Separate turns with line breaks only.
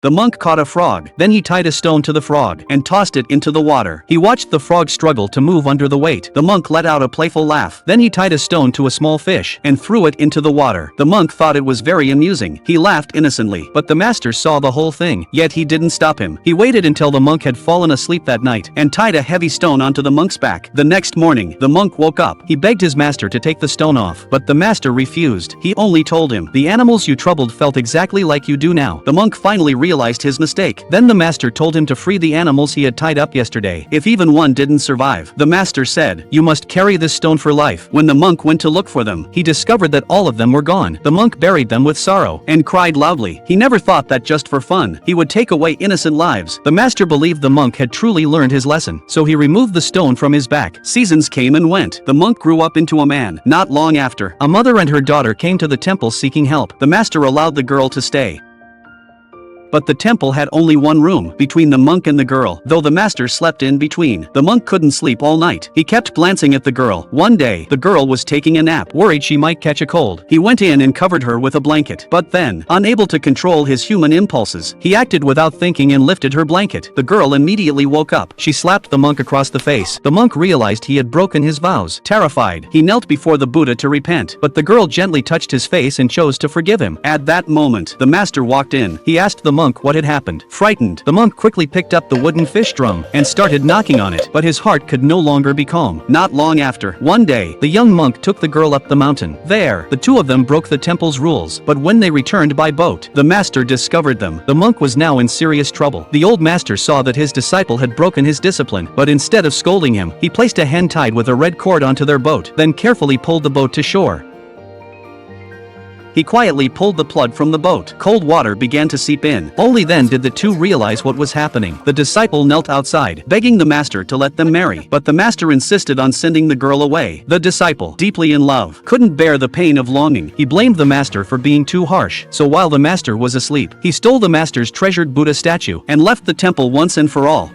The monk caught a frog, then he tied a stone to the frog and tossed it into the water. He watched the frog struggle to move under the weight. The monk let out a playful laugh. Then he tied a stone to a small fish and threw it into the water. The monk thought it was very amusing. He laughed innocently, but the master saw the whole thing, yet he didn't stop him. He waited until the monk had fallen asleep that night and tied a heavy stone onto the monk's back. The next morning, the monk woke up. He begged his master to take the stone off, but the master refused. He only told him, "The animals you troubled felt exactly like you do now." The monk finally realized his mistake. Then the master told him to free the animals he had tied up yesterday. If even one didn't survive, the master said, "You must carry this stone for life." When the monk went to look for them, he discovered that all of them were gone. The monk buried them with sorrow and cried loudly. He never thought that just for fun, he would take away innocent lives. The master believed the monk had truly learned his lesson, so he removed the stone from his back. Seasons came and went. The monk grew up into a man. Not long after, a mother and her daughter came to the temple seeking help. The master allowed the girl to stay. But the temple had only one room between the monk and the girl, though the master slept in between. The monk couldn't sleep all night. He kept glancing at the girl. One day, the girl was taking a nap, worried she might catch a cold. He went in and covered her with a blanket. But then, unable to control his human impulses, he acted without thinking and lifted her blanket. The girl immediately woke up. She slapped the monk across the face. The monk realized he had broken his vows. Terrified, he knelt before the Buddha to repent, but the girl gently touched his face and chose to forgive him. At that moment, the master walked in. He asked the monk what had happened. Frightened, the monk quickly picked up the wooden fish drum and started knocking on it, but his heart could no longer be calm. Not long after, one day, the young monk took the girl up the mountain. There, the two of them broke the temple's rules, but when they returned by boat, the master discovered them. The monk was now in serious trouble. The old master saw that his disciple had broken his discipline, but instead of scolding him, he placed a hen tied with a red cord onto their boat, then carefully pulled the boat to shore. He quietly pulled the plug from the boat. Cold water began to seep in. Only then did the two realize what was happening. The disciple knelt outside, begging the master to let them marry, but the master insisted on sending the girl away. The disciple, deeply in love, couldn't bear the pain of longing. He blamed the master for being too harsh, so while the master was asleep, he stole the master's treasured Buddha statue and left the temple once and for all.